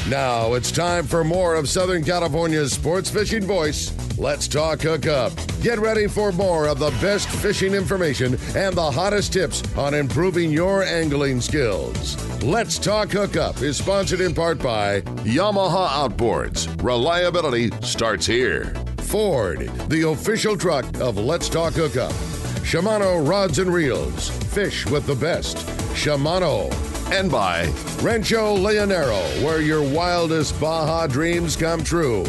Now it's time for more of Southern California's sports fishing voice. Let's talk Hookup. Get ready for more of the best fishing information and the hottest tips on improving your angling skills. Let's talk Hookup is sponsored in part by Yamaha Outboards. Reliability starts here. Ford, the official truck of Let's Talk Hookup. Shimano Rods and Reels. Fish with the best. Shimano. And by Rancho Leonero, where your wildest Baja dreams come true.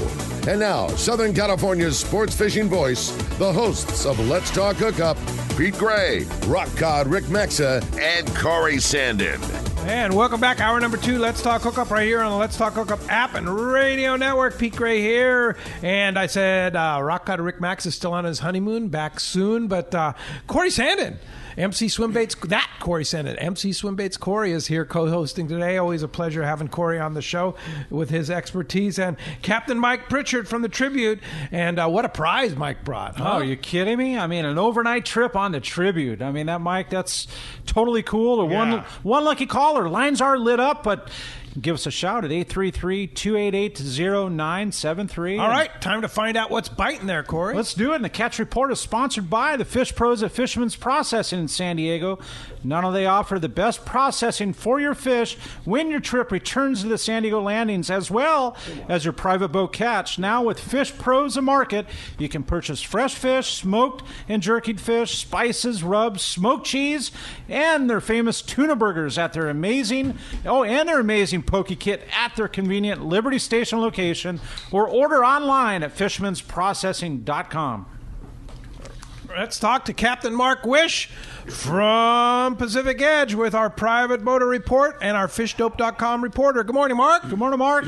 And now, Southern California's sports fishing voice, the hosts of Let's Talk Hookup, Pete Gray, Rock Cod Rick Mexa, and Corey Sandin. And welcome back. Hour number 2, Let's Talk Hookup, right here on the Let's Talk Hookup app and radio network. Pete Gray here. And I said Rock Cod Rick Max is still on his honeymoon, back soon. But Corey Sandin, MC Swimbaits, Corey Sandin. MC Swimbaits Corey is here co-hosting today. Always a pleasure having Corey on the show with his expertise. And Captain Mike Pritchard from the Tribute. And what a prize Mike brought. Huh? Oh, are you kidding me? I mean, an overnight trip on the Tribute. I mean, that Mike, that's totally cool. One lucky caller. Lines are lit up, but give us a shout at 833-288-0973. All right, time to find out what's biting there, Corey. Let's do it. And the Catch Report is sponsored by the Fish Pros at Fisherman's Processing in San Diego. Not only they offer the best processing for your fish when your trip returns to the San Diego landings, as well as your private boat catch. Now with Fish Pros a Market, you can purchase fresh fish, smoked and jerkied fish, spices, rubs, smoked cheese, and their famous tuna burgers at their amazing Poke Kit at their convenient Liberty Station location, or order online at fishmansprocessing.com. Let's talk to Captain Mark Wish from Pacific Edge with our private boater report and our fishdope.com reporter. Good morning, Mark. Good morning, Mark.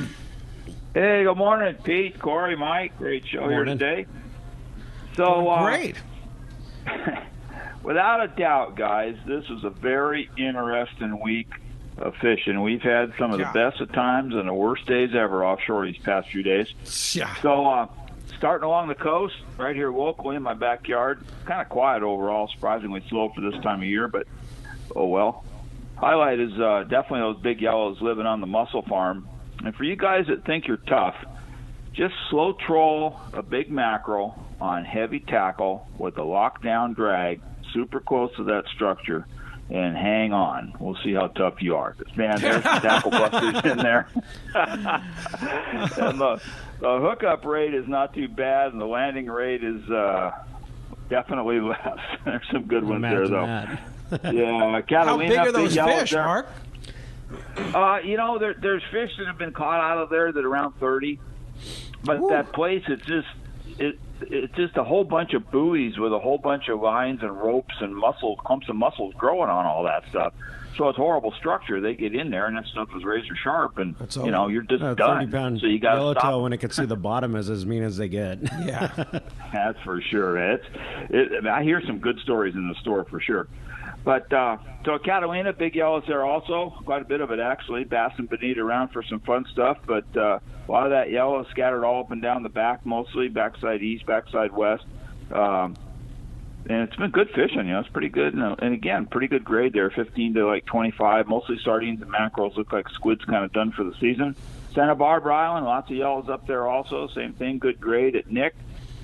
Hey, good morning, Pete, Corey, Mike. Great show here today. So great. Without a doubt, guys, this was a very interesting week of fishing. We've had some of the best of times and the worst days ever offshore these past few days. Yeah. So starting along the coast, right here locally in my backyard, kind of quiet overall, surprisingly slow for this time of year, but oh well. Highlight is definitely those big yellows living on the mussel farm. And for you guys that think you're tough, just slow troll a big mackerel on heavy tackle with a lockdown drag super close to that structure and hang on. We'll see how tough you are. Man, there's some tackle busters in there. And the hookup rate is not too bad, and the landing rate is definitely less. There's some good ones there, though. Yeah, Catalina. How big are those fish, there. Mark? There's fish that have been caught out of there that are around 30. But that place, it's just a whole bunch of buoys with a whole bunch of lines and ropes and clumps of mussels growing on all that stuff. So it's horrible structure. They get in there, and that stuff is razor sharp, and you're just done. 30-pound so you got to stop. yellowtail when it can see the bottom is as mean as they get. Yeah, that's for sure. I hear some good stories in the store for sure. But so Catalina, big yellows there also, quite a bit of it actually. Bass and bonita around for some fun stuff, but a lot of that yellow scattered all up and down the back, mostly backside east, backside west. And it's been good fishing, it's pretty good. And again, pretty good grade there, 15 to like 25. Mostly sardines and mackerels. Look like squid's kind of done for the season. Santa Barbara Island, lots of yellows up there also. Same thing, good grade at Nick.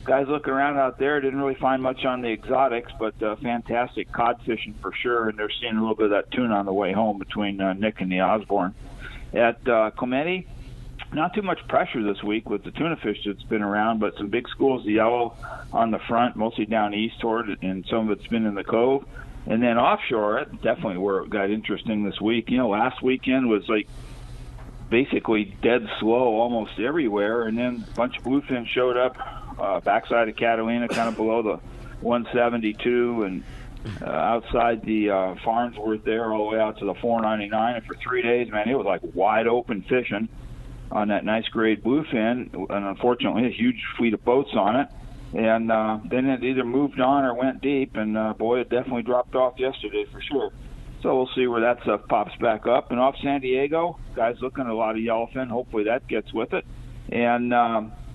Guys looking around out there didn't really find much on the exotics, but fantastic cod fishing for sure. And they're seeing a little bit of that tuna on the way home between Nick and the Osborne. At Clemente, not too much pressure this week with the tuna fish that's been around, but some big schools of yellow on the front, mostly down eastward, and some of it's been in the cove. And then offshore, that's definitely where it got interesting this week. Last weekend was like basically dead slow almost everywhere, and then a bunch of bluefin showed up backside of Catalina, kind of below the 172, and outside the Farnsworth there all the way out to the 499. And for 3 days, man, it was like wide open fishing on that nice grade bluefin, and unfortunately a huge fleet of boats on it. And then it either moved on or went deep, and boy, it definitely dropped off yesterday for sure. So we'll see where that stuff pops back up. And off San Diego, guys looking at a lot of yellowfin. Hopefully that gets with it. And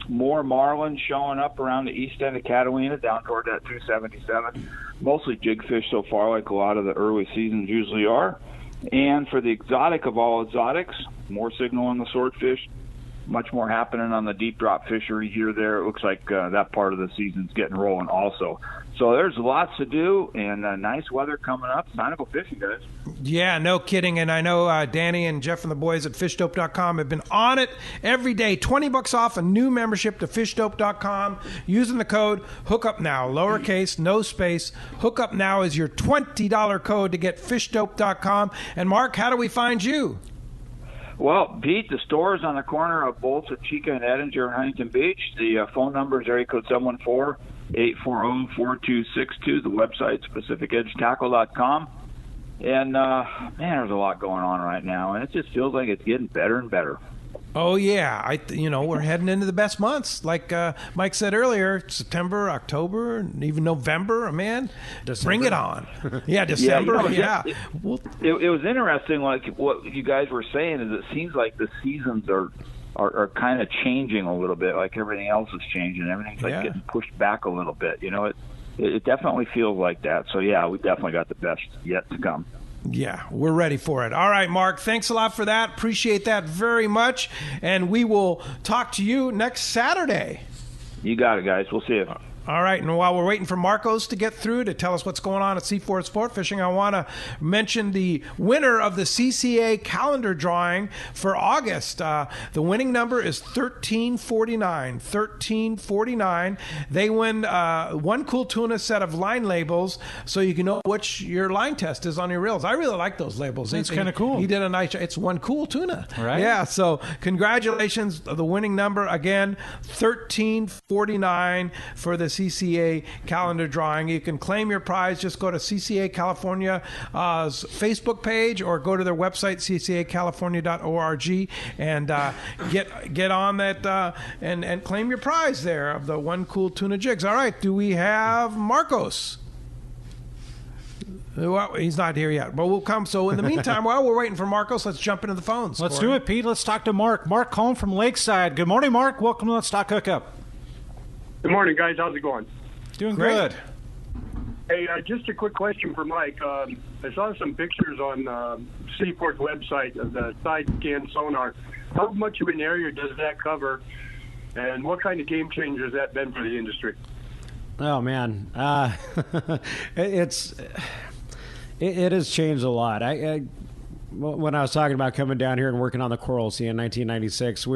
more marlin showing up around the east end of Catalina, down toward that 277. Mostly jigfish so far, like a lot of the early seasons usually are. And for the exotic of all exotics, more signal on the swordfish, much more happening on the deep drop fishery here. There, it looks like that part of the season's getting rolling also. So there's lots to do, and nice weather coming up. Time to go fishing, guys. Yeah, no kidding. And I know Danny and Jeff and the boys at fishdope.com have been on it every day. $20 off a new membership to fishdope.com using the code HOOKUPNOW, lowercase, no space. HOOKUPNOW is your $20 code to get fishdope.com. And Mark, how do we find you? Well, Pete, the store is on the corner of Bolts at Chica and Edinger in Huntington Beach. The phone number is area code 714-840-4262. The website's PacificEdgeTackle.com. And, man, there's a lot going on right now, and it just feels like it's getting better and better. Oh, yeah. We're heading into the best months. Like Mike said earlier, September, October, and even November. Man, December. Bring it on. Yeah, December. Yeah. It was interesting, like what you guys were saying, is it seems like the seasons are kind of changing a little bit, like everything else is changing. Everything's getting pushed back a little bit. It definitely feels like that. So, yeah, we definitely got the best yet to come. Yeah, we're ready for it. All right, Mark, thanks a lot for that. Appreciate that very much. And we will talk to you next Saturday. You got it, guys. We'll see you. All right, and while we're waiting for Marcos to get through to tell us what's going on at C4 Sport Fishing, I want to mention the winner of the CCA calendar drawing for August. The winning number is 1349. 1349. They win one cool tuna set of line labels so you can know which your line test is on your reels. I really like those labels. It's kind of cool. He did a nice job. It's one cool tuna. Right. Yeah, so congratulations. The winning number, again, 1349 for the CCA calendar drawing. You can claim your prize. Just go to CCA California's Facebook page or go to their website, ccacalifornia.org, and get on that and claim your prize there of the one cool tuna jigs. All right, do we have Marcos? Well, he's not here yet, but we'll come. So in the meantime, while we're waiting for Marcos, let's jump into the phones. Let's do it, Pete. Let's talk to Mark. Mark calling from Lakeside. Good morning, Mark. Welcome to Let's Talk Hookup. Good morning, guys. How's it going? Doing Great. good. Hey, just a quick question for Mike. I saw some pictures on Seaport's website of the side scan sonar. How much of an area does that cover, and what kind of game changer has that been for the industry? Oh, man. It has changed a lot. When I was talking about coming down here and working on the Coral Sea in 1996,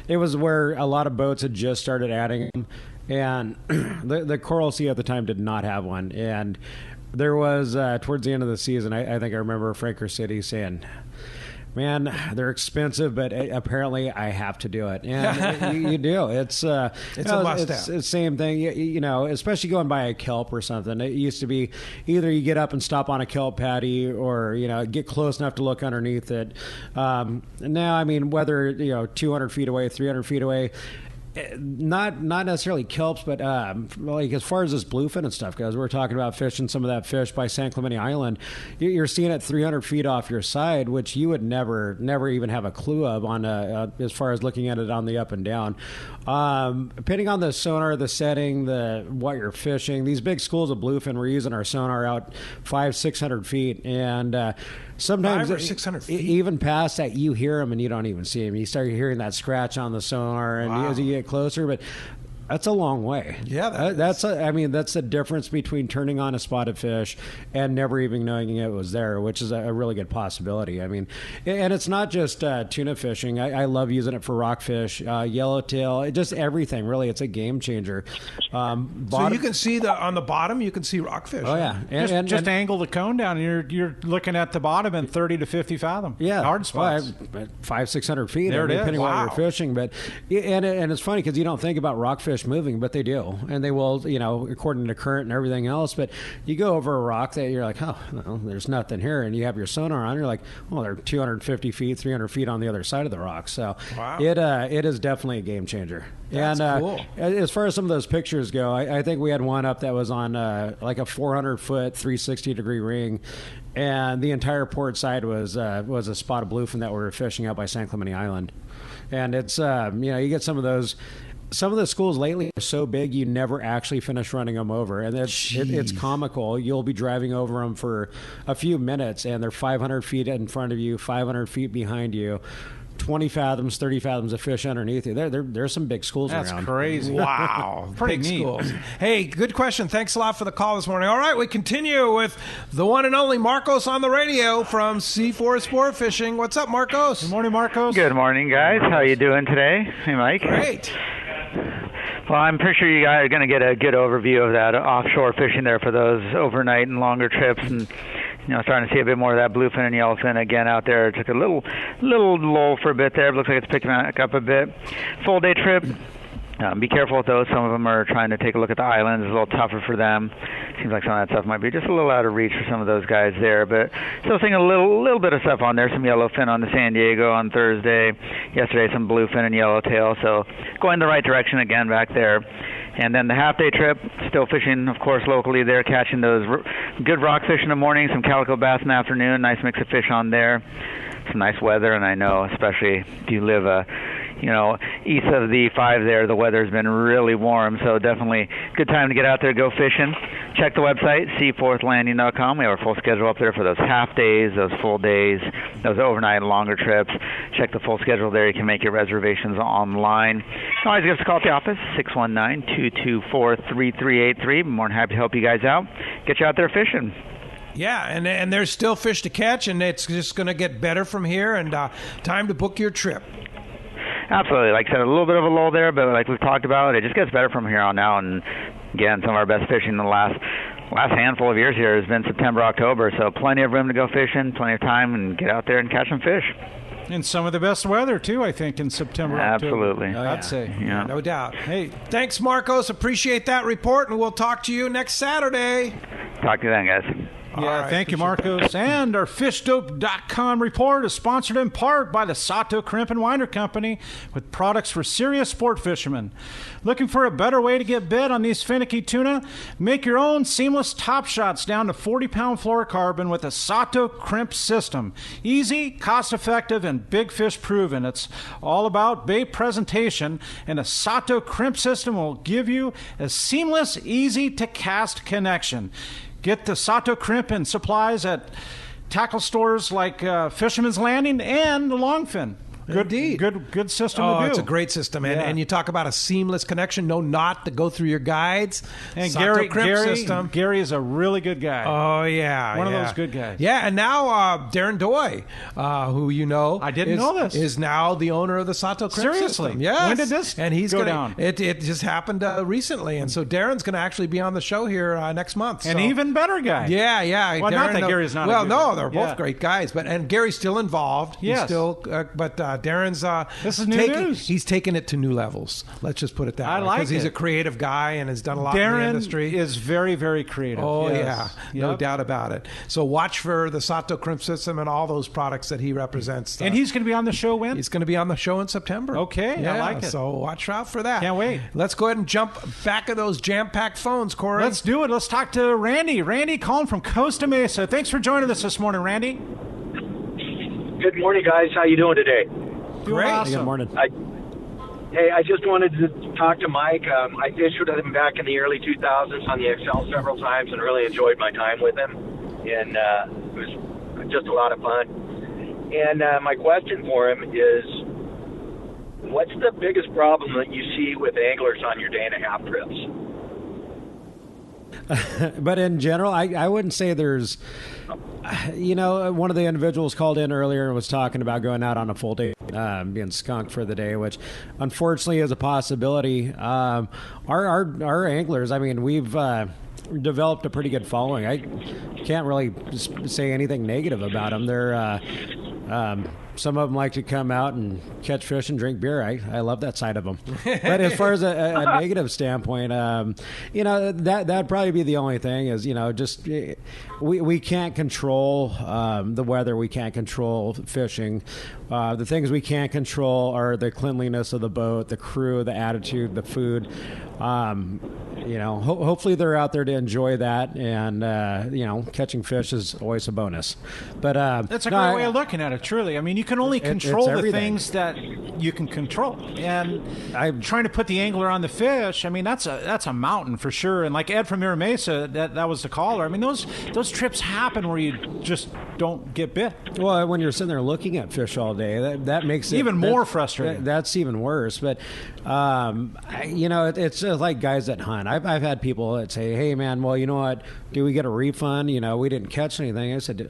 it was where a lot of boats had just started adding them, and the Coral Sea at the time did not have one. And there was, towards the end of the season, I think I remember Franker City saying, man, they're expensive, but apparently I have to do it. And you do. It's a must-have. It's the same thing, especially going by a kelp or something. It used to be either you get up and stop on a kelp patty or, get close enough to look underneath it. Now, I mean, whether, 200 feet away, 300 feet away, not necessarily kelps, but like as far as this bluefin and stuff goes, we're talking about fishing some of that fish by San Clemente Island. You're seeing it 300 feet off your side, which you would never even have a clue of on as far as looking at it on the up and down. Depending on the sonar, the setting, what you're fishing, these big schools of bluefin, we're using our sonar out 500-600 feet, and sometimes 500 or 600 feet. Even past that, you hear them and you don't even see them. You start hearing that scratch on the sonar, and as you get closer, but that's a long way. Yeah, that's the difference between turning on a spotted fish and never even knowing it was there, which is a really good possibility. I mean, and it's not just tuna fishing. I love using it for rockfish, yellowtail, just everything. Really, it's a game changer. So you can see on the bottom, you can see rockfish. Oh yeah, just angle the cone down, and you're looking at the bottom in 30 to 50 fathom. Yeah, hard spots. 500-600 feet. There it is. Depending on Wow. what you're fishing, but and it's funny because you don't think about rockfish moving, but they do, and they will, according to current and everything else. But you go over a rock that you're like, oh, well, there's nothing here, and you have your sonar on, you're like, well, they're 250 feet, 300 feet on the other side of the rock. So it is definitely a game changer. That's cool. As far as some of those pictures go, I think we had one up that was on like a 400-foot, 360-degree ring, and the entire port side was a spot of bluefin that we were fishing out by San Clemente Island. And it's, you get some of those. some of the schools lately are so big you never actually finish running them over, and it's comical. You'll be driving over them for a few minutes, and they're 500 feet in front of you, 500 feet behind you. 20 fathoms, 30 fathoms of fish underneath you. There's some big schools around. That's crazy. Wow. Pretty big neat. schools. Hey, good question. Thanks a lot for the call this morning. All right, we continue with the one and only Marcos on the radio from C4 Sport Fishing. What's up, Marcos? Good morning, Marcos. Good morning, guys. How you doing today? Hey, Mike. Great. Well, I'm pretty sure you guys are going to get a good overview of that offshore fishing there for those overnight and longer trips, and starting to see a bit more of that bluefin and yellowfin again out there. It took a little lull for a bit there, but looks like it's picking back up a bit. Full day trip. Be careful with those. Some of them are trying to take a look at the islands. It's a little tougher for them. Seems like some of that stuff might be just a little out of reach for some of those guys there. But still seeing a little bit of stuff on there. Some yellowfin on the San Diego on Thursday. Yesterday, some bluefin and yellowtail. So going the right direction again back there. And then the half-day trip, still fishing, of course, locally there, catching those good rockfish in the morning, some calico bass in the afternoon, nice mix of fish on there. Some nice weather, and I know, especially if you live east of the 5 there, the weather's been really warm, so definitely good time to get out there, go fishing. Check the website, seaforthlanding.com. We have our full schedule up there for those half days, those full days, those overnight longer trips. Check the full schedule there. You can make your reservations online. You can always give us a call at the office, 619-224-3383. More than happy to help you guys out. Get you out there fishing. Yeah, and there's still fish to catch, and it's just going to get better from here, and time to book your trip. Absolutely. Like I said, a little bit of a lull there, but like we've talked about, it just gets better from here on out. And again, some of our best fishing in the last handful of years here has been September, October. So plenty of room to go fishing, plenty of time, and get out there and catch some fish. And some of the best weather, too, I think, in September. Absolutely. October, I'd say. Yeah. No doubt. Hey, thanks, Marcos. Appreciate that report, and we'll talk to you next Saturday. Talk to you then, guys. Yeah, thank you, Marcos. And our FishDope.com report is sponsored in part by the Sato Crimp and Winder Company with products for serious sport fishermen. Looking for a better way to get bid on these finicky tuna? Make your own seamless top shots down to 40-pound fluorocarbon with a Sato Crimp system. Easy, cost-effective, and big fish proven. It's all about bait presentation, and a Sato Crimp system will give you a seamless, easy-to-cast connection. Get the Sato Crimp and supplies at tackle stores like Fisherman's Landing and the Longfin. Indeed. Good system to do. It's a great system. And you talk about a seamless connection, no knot to go through your guides. And Sato Crimp system. Gary is a really good guy. Oh, yeah. One of those good guys. Yeah, and now Darren Doy, who you know. I didn't know this. Is now the owner of the Sato Crimp Seriously? system. Yes. When did this go down? It just happened recently. And so Darren's going to actually be on the show here next month. An even better guy. Yeah. Well, Darren, not that Gary's not well, a good no, guy. they're both great guys. And Gary's still involved. Yes. He's still, but Darren's this is new news. He's taken it to new levels. Let's just put it that way. I like it. Because he's a creative guy and has done a lot in the industry. Darren is very, very creative. Oh, yes. yeah. No doubt about it. So watch for the Sato Crimp system and all those products that he represents. And he's going to be on the show when? He's going to be on the show in September. Okay, yeah, I like it. So watch out for that. Can't wait. Let's go ahead and jump back of those jam-packed phones, Corey. Let's do it. Let's talk to Randy. Randy calling from Costa Mesa. Thanks for joining us this morning, Randy. Good morning, guys. How you doing today? Doing awesome. Good morning. Hey, I just wanted to talk to Mike. I fished with him back in the early 2000s on the Excel several times and really enjoyed my time with him. And it was just a lot of fun. And my question for him is, what's the biggest problem that you see with anglers on your day-and-a-half trips? But in general, I wouldn't say there's, one of the individuals called in earlier and was talking about going out on a full day, being skunked for the day, which unfortunately is a possibility. Our anglers, we've developed a pretty good following. I can't really say anything negative about them. They're some of them like to come out and catch fish and drink beer. I love that side of them. But as far as a negative standpoint, that'd probably be the only thing is, just we can't control the weather. We can't control fishing. The things we can't control are the cleanliness of the boat, the crew, the attitude, the food. Hopefully they're out there to enjoy that, and catching fish is always a bonus. But that's a great way of looking at it. Truly, you can only control the things that you can control. And I'm trying to put the angler on the fish. I mean, that's a mountain for sure. And like Ed from Mira Mesa, that was the caller. I mean, those trips happen where you just don't get bit. Well, when you're sitting there looking at fish all day, that makes it even more frustrating. That's even worse. But it's like guys that hunt. I've had people that say, "Hey, man, well, you know what? Do we get a refund? You know, we didn't catch anything." I said,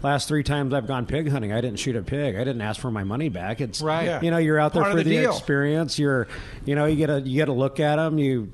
last 3 times I've gone pig hunting, I didn't shoot a pig. I didn't ask for my money back. It's right. Yeah. You're out there Part for of the deal. experience. You get to look at them. You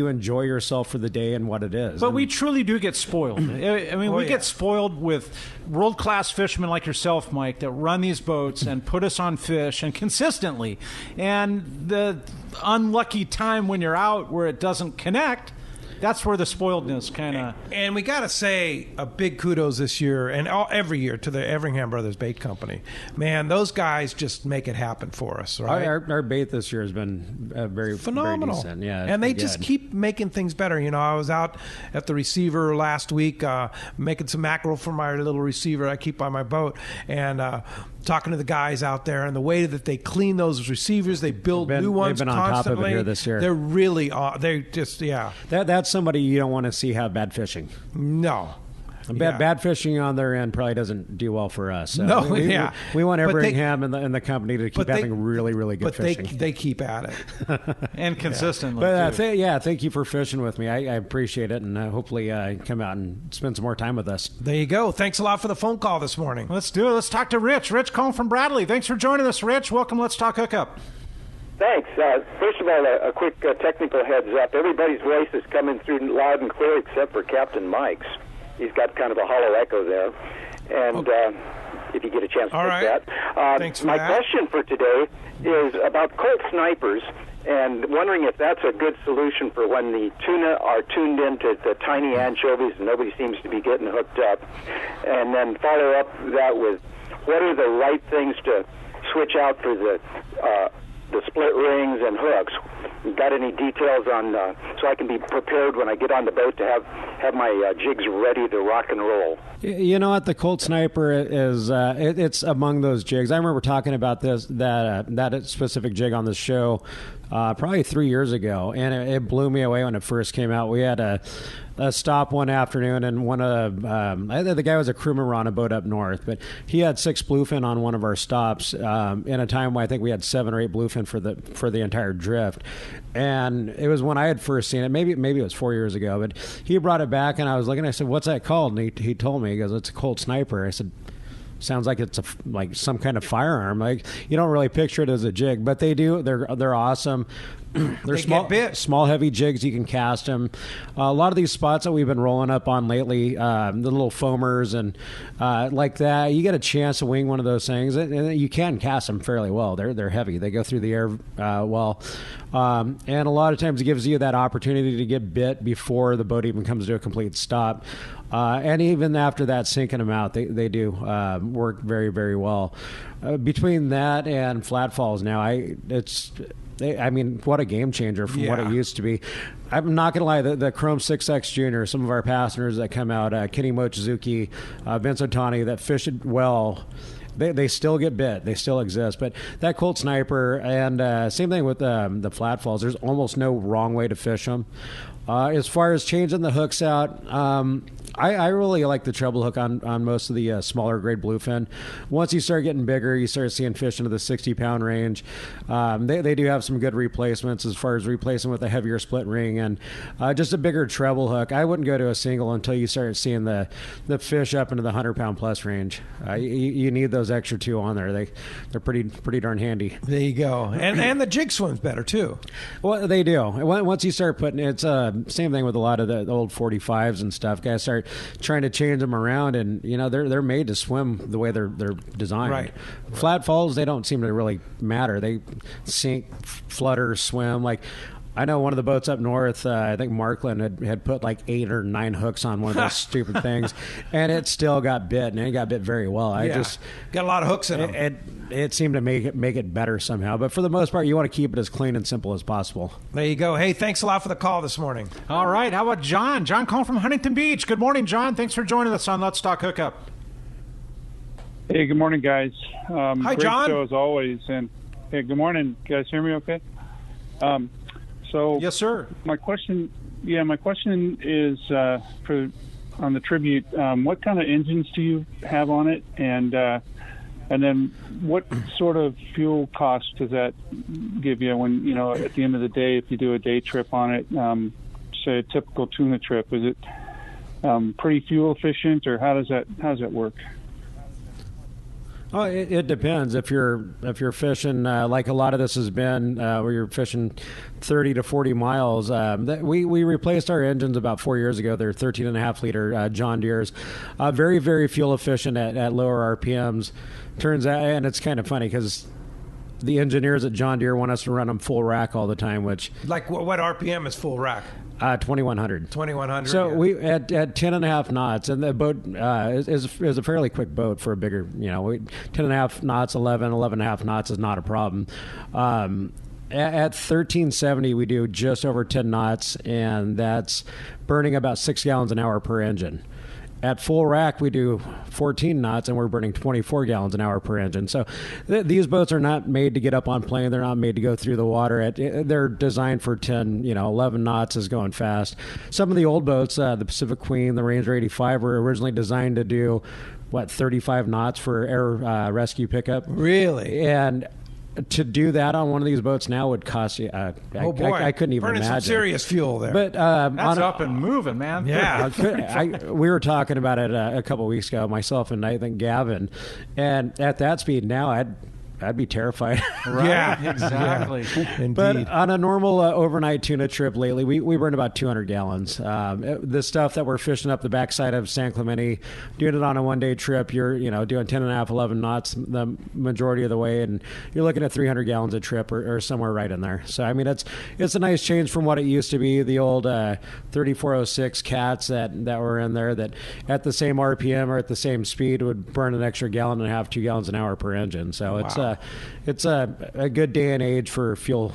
enjoy yourself for the day and what it is. But we truly do get spoiled. I mean, we get spoiled with world-class fishermen like yourself, Mike, that run these boats and put us on fish and consistently. And the unlucky time when you're out where it doesn't connect, that's where the spoiledness kind of... And we got to say a big kudos this year and every year to the Everingham Brothers Bait Company. Man, those guys just make it happen for us, right? Our bait this year has been very phenomenal. Very decent. Yeah, and they just keep making things better. I was out at the receiver last week making some mackerel for my little receiver I keep on my boat, and talking to the guys out there and the way that they clean those receivers, they build new ones they've been constantly. on top of it here this year. They're really they just That's somebody you don't want to see have bad fishing. No. Bad fishing on their end probably doesn't do well for us. So no, we want Everingham and the company to keep having really, really good fishing. But they keep at it. And consistently. But thank you for fishing with me. I appreciate it, and hopefully come out and spend some more time with us. There you go. Thanks a lot for the phone call this morning. Let's do it. Let's talk to Rich. Rich calling from Bradley. Thanks for joining us, Rich. Welcome. Let's talk hookup. Thanks. First of all, a quick technical heads up. Everybody's voice is coming through loud and clear except for Captain Mike's. He's got kind of a hollow echo there. And if you get a chance to fix that. Thanks for my that. question for today is about Colt snipers, and wondering if that's a good solution for when the tuna are tuned into the tiny anchovies and nobody seems to be getting hooked up. And then follow up that with what are the right things to switch out for the split rings and hooks. Got any details on so I can be prepared when I get on the boat to have my jigs ready to rock and roll? You know what, the Colt Sniper is it's among those jigs. I remember talking about that specific jig on the show probably 3 years ago, and it blew me away when it first came out. We had a stop one afternoon, and the guy was a crewman on a boat up north, but he had 6 bluefin on one of our stops in a time when I think we had 7 or 8 bluefin for the entire drift. And it was when I had first seen it. Maybe it was 4 years ago, but he brought it back, and I was looking. I said, "What's that called?" And he told me. He goes, "It's a Colt Sniper." I said, "Sounds like it's like some kind of firearm. Like, you don't really picture it as a jig, but they do. They're awesome." They're small, heavy jigs. You can cast them. A lot of these spots that we've been rolling up on lately, the little foamers and like that, you get a chance to wing one of those things, and you can cast them fairly well. They're heavy. They go through the air well, and a lot of times it gives you that opportunity to get bit before the boat even comes to a complete stop. And even after that, sinking them out, they do work very, very well. Between that and flat falls now, I mean, what a game changer from what it used to be. I'm not going to lie, the Chrome 6X Junior, some of our passengers that come out, Kenny Mochizuki, Vince Otani, that fish it well, they still get bit. They still exist. But that Colt Sniper, and same thing with the flat falls, there's almost no wrong way to fish them. As far as changing the hooks out, I really like the treble hook on most of the smaller grade bluefin. Once you start getting bigger, you start seeing fish into the 60-pound range. They do have some good replacements as far as replacing with a heavier split ring and just a bigger treble hook. I wouldn't go to a single until you start seeing the fish up into the 100-pound plus range. You need those extra 2 on there. They're pretty darn handy. There you go. And the jig swims better too. Well, they do. Once you start putting it's same thing with a lot of the old 45s and stuff. Guys start trying to change them around, and they're made to swim the way they're designed. Right. Flat falls, they don't seem to really matter. They sink, flutter, swim. Like, I know one of the boats up north, I think Markland had put like 8 or 9 hooks on one of those stupid things, and it still got bit, and it got bit very well. Got a lot of hooks in them. It seemed to make it better somehow, but for the most part, you want to keep it as clean and simple as possible. There you go. Hey, thanks a lot for the call this morning. All right, how about John? John calling from Huntington Beach. Good morning, John. Thanks for joining us on Let's Talk Hookup. Hey, good morning, guys. Hi, great John. show as always. And hey, good morning. You guys hear me okay? So Yes, sir. my question is on the Tribute. What kind of engines do you have on it, and then what sort of fuel cost does that give you when at the end of the day, if you do a day trip on it, say a typical tuna trip, is it pretty fuel efficient, or how does that work? Oh, it depends. If you're fishing like a lot of this has been, where you're fishing 30 to 40 miles. We replaced our engines about 4 years ago. They're 13.5 liter John Deere's, very, very fuel efficient at lower RPMs. Turns out, and it's kind of funny because the engineers at John Deere want us to run them full rack all the time, which Like what RPM is full rack? 2100. 2100. So we at 10.5 knots, and the boat is a fairly quick boat for a bigger, 10.5 knots, 11.5 knots is not a problem. At 1370, we do just over 10 knots, and that's burning about 6 gallons an hour per engine. At full rack, we do 14 knots, and we're burning 24 gallons an hour per engine. So these boats are not made to get up on plane. They're not made to go through the water. They're designed for 10, 11 knots is going fast. Some of the old boats, the Pacific Queen, the Ranger 85, were originally designed to do, 35 knots for air rescue pickup. Really? And to do that on one of these boats now would cost you. Oh boy, I couldn't even burning imagine. some serious fuel there. But That's up and moving, man. Yeah. we were talking about it a couple of weeks ago, myself and I think Gavin, and at that speed now, I'd be terrified. Right? Yeah. Exactly. Indeed. But on a normal overnight tuna trip lately, we burn about 200 gallons. The stuff that we're fishing up the backside of San Clemente, doing it on a one-day trip, you're doing 10.5, 11 knots the majority of the way, and you're looking at 300 gallons a trip or somewhere right in there. So, I mean, it's a nice change from what it used to be, the old 3406 cats that were in there that at the same RPM or at the same speed would burn an extra gallon and a half, 2 gallons an hour per engine. So it's a good day and age for fuel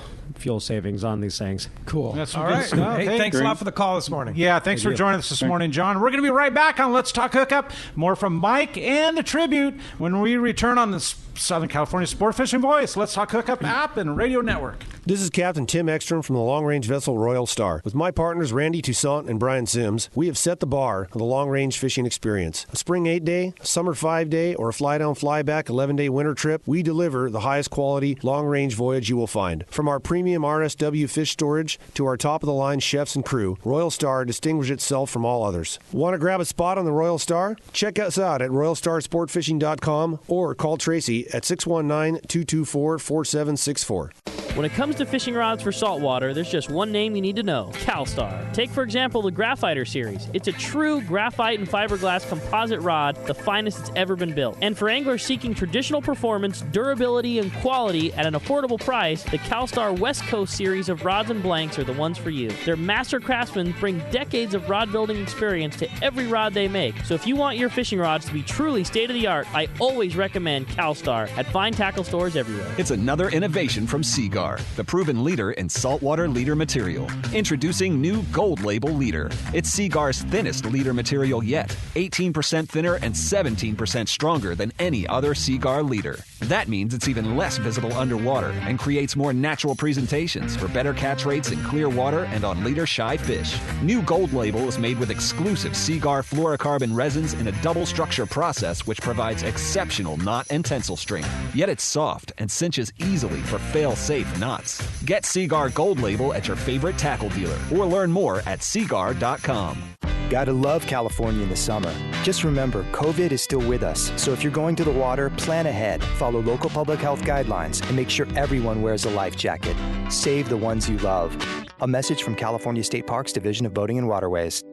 savings on these things. Cool. That's some All good right. stuff. Hey, thanks a lot for the call this morning. Yeah, thanks for joining us this morning, John. We're going to be right back on Let's Talk Hookup. More from Mike and the Tribute when we return on the Southern California Sport Fishing Voice, Let's Talk Hookup app and radio network. This is Captain Tim Ekstrom from the long-range vessel Royal Star. With my partners Randy Toussaint and Brian Sims, we have set the bar of the long-range fishing experience. A spring 8-day, a summer 5-day, or a fly-down, fly-back 11-day winter trip, we deliver the highest quality long-range voyage you will find. From our premium RSW fish storage to our top-of-the-line chefs and crew, Royal Star distinguishes itself from all others. Want to grab a spot on the Royal Star? Check us out at RoyalStarSportFishing.com or call Tracy at 619-224-4764. When it comes to fishing rods for saltwater, there's just one name you need to know, CalStar. Take, for example, the Graphiter series. It's a true graphite and fiberglass composite rod, the finest it's ever been built. And for anglers seeking traditional performance, durability, and quality at an affordable price, the CalStar West Coast series of rods and blanks are the ones for you. Their master craftsmen bring decades of rod building experience to every rod they make. So if you want your fishing rods to be truly state-of-the-art, I always recommend CalStar at fine tackle stores everywhere. It's another innovation from Seaguar, the proven leader in saltwater leader material. Introducing new Gold Label Leader. It's Seaguar's thinnest leader material yet, 18% thinner and 17% stronger than any other Seaguar leader. That means it's even less visible underwater and creates more natural presentations for better catch rates in clear water and on leader-shy fish. New Gold Label is made with exclusive Seaguar fluorocarbon resins in a double structure process which provides exceptional knot and tensile strength. Yet it's soft and cinches easily for fail-safe knots. Get Seaguar Gold Label at your favorite tackle dealer or learn more at seaguar.com. Gotta love California in the summer. Just remember, COVID is still with us, so if you're going to the water, plan ahead, follow local public health guidelines, and make sure everyone wears a life jacket. Save the ones you love. A message from California State Parks Division of Boating and Waterways.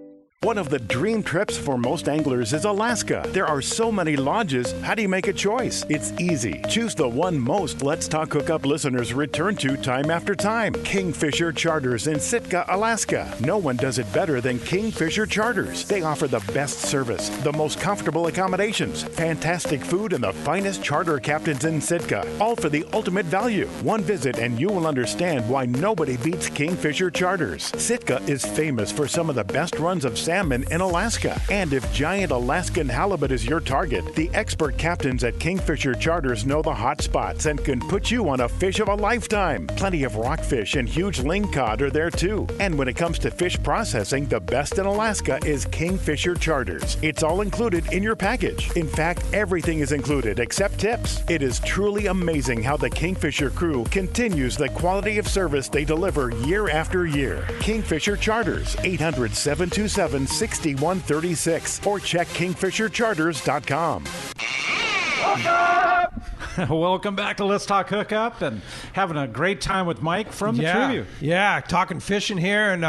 One of the dream trips for most anglers is Alaska. There are so many lodges. How do you make a choice? It's easy. Choose the one most Let's Talk Hookup listeners return to time after time. Kingfisher Charters in Sitka, Alaska. No one does it better than Kingfisher Charters. They offer the best service, the most comfortable accommodations, fantastic food, and the finest charter captains in Sitka. All for the ultimate value. One visit and you will understand why nobody beats Kingfisher Charters. Sitka is famous for some of the best runs of salmon in Alaska. And if giant Alaskan halibut is your target, the expert captains at Kingfisher Charters know the hot spots and can put you on a fish of a lifetime. Plenty of rockfish and huge lingcod are there too. And when it comes to fish processing, the best in Alaska is Kingfisher Charters. It's all included in your package. In fact, everything is included except tips. It is truly amazing how the Kingfisher crew continues the quality of service they deliver year after year. Kingfisher Charters, 800-727-6136, or check kingfishercharters.com. Welcome back to Let's Talk Hookup, and having a great time with Mike from the Tribute. Yeah, talking fishing here, and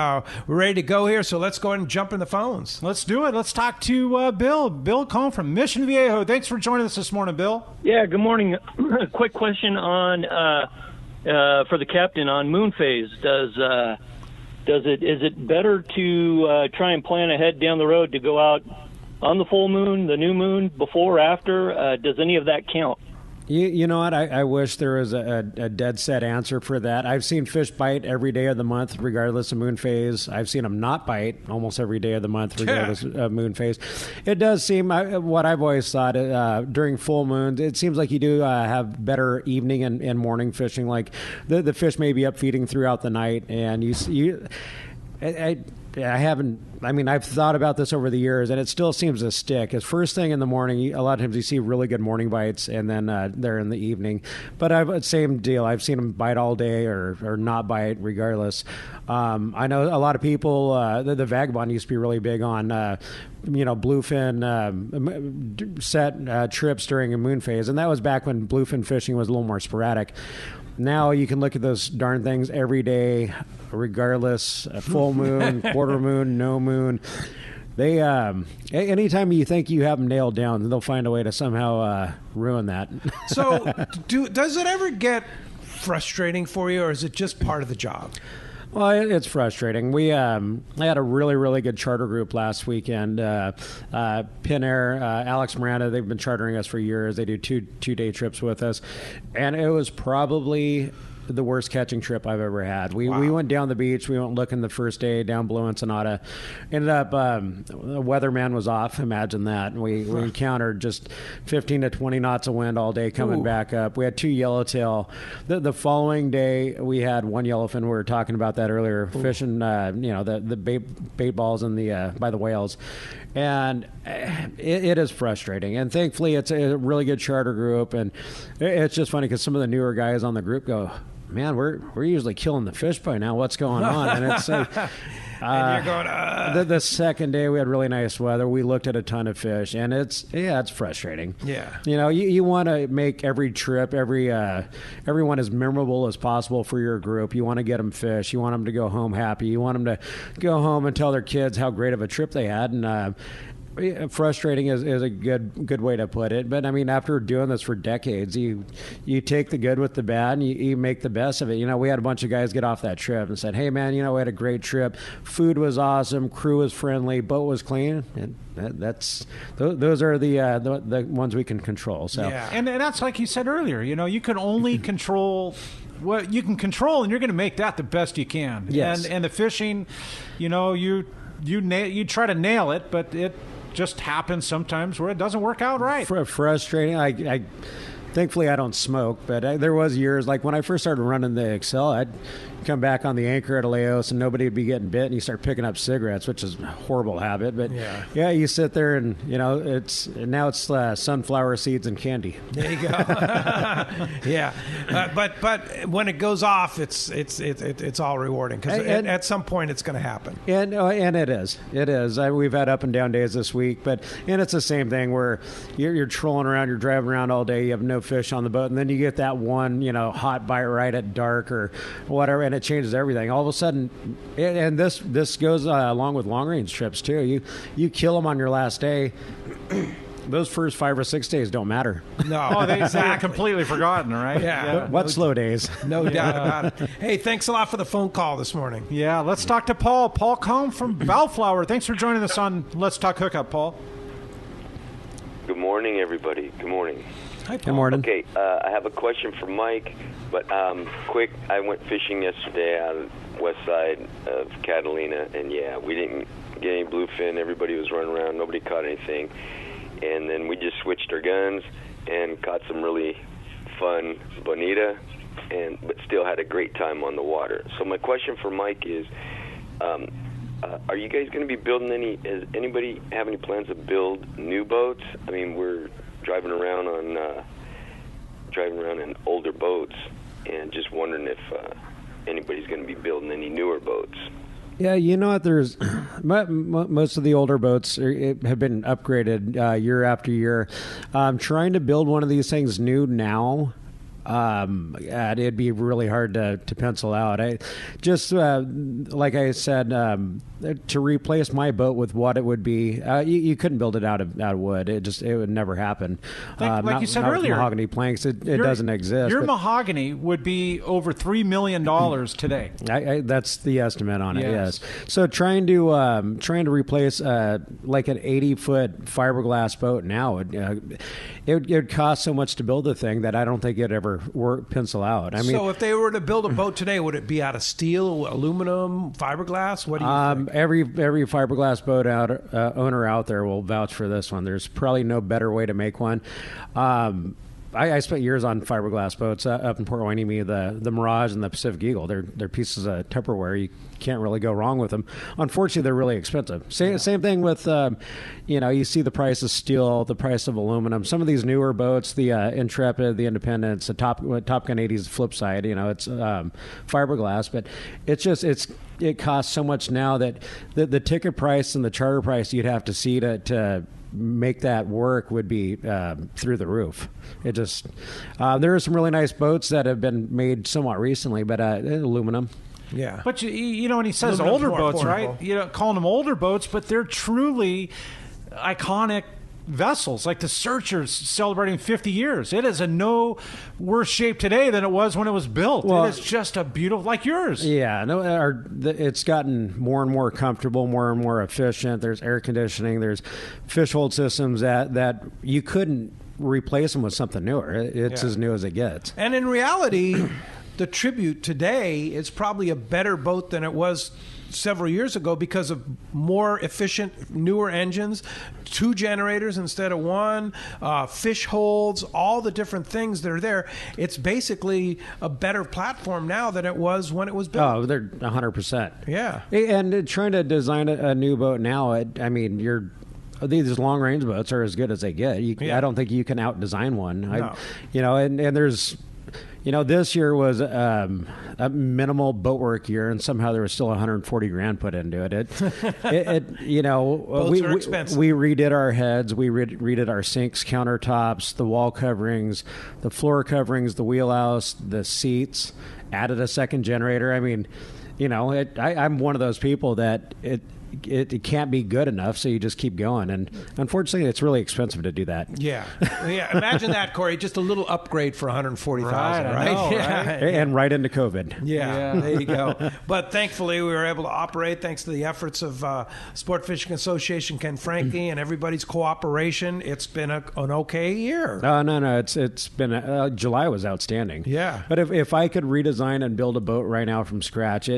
we're ready to go here, so let's go ahead and jump in the phones. Let's do it. Let's talk to Bill. Bill calling from Mission Viejo. Thanks for joining us this morning, Bill. Yeah, good morning. Quick question on for the captain on moon phase. Is it better to try and plan ahead down the road to go out on the full moon, the new moon, before or after? Does any of that count? You know what? I wish there was a dead set answer for that. I've seen fish bite every day of the month, regardless of moon phase. I've seen them not bite almost every day of the month, regardless of moon phase. It does seem, what I've always thought, during full moons, it seems like you do have better evening and morning fishing. Like the fish may be up feeding throughout the night, and I've thought about this over the years, and it still seems to stick. It's first thing in the morning. A lot of times you see really good morning bites, and then they're in the evening. But same deal. I've seen them bite all day or not bite, regardless. I know a lot of people. The Vagabond used to be really big on bluefin set trips during a moon phase, and that was back when bluefin fishing was a little more sporadic. Now you can look at those darn things every day, regardless, full moon, quarter moon, no moon. They anytime you think you have them nailed down, they'll find a way to somehow ruin that. So, does it ever get frustrating for you, or is it just part of the job? Well, it's frustrating. I had a really, really good charter group last weekend. Pin Air, Alex Miranda, they've been chartering us for years. They do two-day trips with us. And it was probably the worst catching trip I've ever had. We went down the beach. We went looking the first day down below Ensenada. Ended up, the weatherman was off. Imagine that. And we encountered just 15 to 20 knots of wind all day coming back up. We had 2 yellowtail. The following day, we had 1 yellowfin. We were talking about that earlier, fishing, the bait balls by the whales. And it is frustrating. And thankfully, it's a really good charter group. And it's just funny because some of the newer guys on the group go, man, we're usually killing the fish by now. What's going on? And it's like, and you're going, the second day we had really nice weather. We looked at a ton of fish, and it's frustrating. Yeah. You want to make every trip, everyone as memorable as possible for your group. You want to get them fish. You want them to go home happy. You want them to go home and tell their kids how great of a trip they had. And frustrating is a good way to put it. But I mean, after doing this for decades, you take the good with the bad, and you make the best of it. We had a bunch of guys get off that trip and said, hey man, we had a great trip. Food was awesome, crew was friendly, boat was clean, and those are the ones we can control. So yeah. And that's like you said earlier, you can only control what you can control, and you're going to make that the best you can. Yes. And the fishing, you try to nail it, but it just happens sometimes where it doesn't work out right. Frustrating. I thankfully I don't smoke, but there was years, like when I first started running the Excel, I'd come back on the anchor at Aleos and nobody would be getting bit, and you start picking up cigarettes, which is a horrible habit. But yeah, you sit there and it's sunflower seeds and candy. There you go. Yeah, but when it goes off, it's all rewarding because at some point it's going to happen. And it is. We've had up and down days this week, and it's the same thing where you're trolling around, you're driving around all day, you have no fish on the boat, and then you get that one hot bite right at dark or whatever, and it changes everything. All of a sudden, and this goes along with long range trips too. You kill them on your last day. Those first 5 or 6 days don't matter. No, they're completely forgotten, right? Yeah. What slow days? No doubt about it. Hey, thanks a lot for the phone call this morning. Yeah, let's talk to Paul. Paul Combe from Bellflower. Thanks for joining us on Let's Talk Hookup, Paul. Good morning, everybody. Good morning. Hi, Paul. Good morning. Okay, I have a question for Mike, but quick. I went fishing yesterday on the west side of Catalina, and we didn't get any bluefin. Everybody was running around. Nobody caught anything. And then we just switched our guns and caught some really fun bonita, but still had a great time on the water. So my question for Mike is, are you guys going to be building does anybody have any plans to build new boats? I mean, we're driving around in older boats and just wondering if anybody's going to be building any newer boats. Yeah, you know what? There's most of the older boats have been upgraded year after year. Trying to build one of these things new now, it'd be really hard to pencil out. Like I said, to replace my boat with what it would be, you couldn't build it out of wood. It would never happen. Like you said not earlier, mahogany planks. It doesn't exist. Your mahogany would be over $3 million today. That's the estimate on it. Yes. So trying to replace like an 80-foot fiberglass boat now, it would cost so much to build the thing that I don't think it'd ever pencil out. I mean, so if they were to build a boat today, would it be out of steel, aluminum, fiberglass? What do you think? Every fiberglass boat owner out there will vouch for this one. There's probably no better way to make one. I spent years on fiberglass boats up in Port Hueneme, the Mirage and the Pacific Eagle. They're pieces of Tupperware. You can't really go wrong with them. Unfortunately, they're really expensive. Same thing with, you see the price of steel, the price of aluminum. Some of these newer boats, the Intrepid, the Independence, the Top Gun 80 is the flip side. It's fiberglass, but it costs so much now that the ticket price and the charter price you'd have to see to make that work would be through the roof. There are some really nice boats that have been made somewhat recently, but aluminum. Yeah. But when he says older boats, right? Calling them older boats, but they're truly iconic vessels, like the Searcher's celebrating 50 years. It is in no worse shape today than it was when it was built. Well, it is just a beautiful, like yours. Yeah, it's gotten more and more comfortable, more and more efficient. There's air conditioning. There's fish hold systems that you couldn't replace them with something newer. It's as new as it gets. And in reality, the Tribute today is probably a better boat than it was several years ago because of more efficient, newer engines, 2 generators instead of 1, fish holds, all the different things that are there. It's basically a better platform now than it was when it was built. Oh, they're 100%. Yeah. And trying to design a new boat now, these long range boats are as good as they get. I don't think you can out design one. No. And there's. This year was a minimal boat work year, and somehow there was still $140,000 put into it. Boats are expensive. We redid our heads, we redid our sinks, countertops, the wall coverings, the floor coverings, the wheelhouse, the seats. Added a second generator. I mean, I'm one of those people that it can't be good enough, so you just keep going. And unfortunately, it's really expensive to do that. Yeah. Imagine that, Corey. Just a little upgrade for $140,000, right? Right? And right into COVID. Yeah, there you go. But thankfully, we were able to operate thanks to the efforts of Sport Fishing Association, Ken Franke, and everybody's cooperation. It's been an okay year. No. It's been July was outstanding. Yeah. But if I could redesign and build a boat right now from scratch,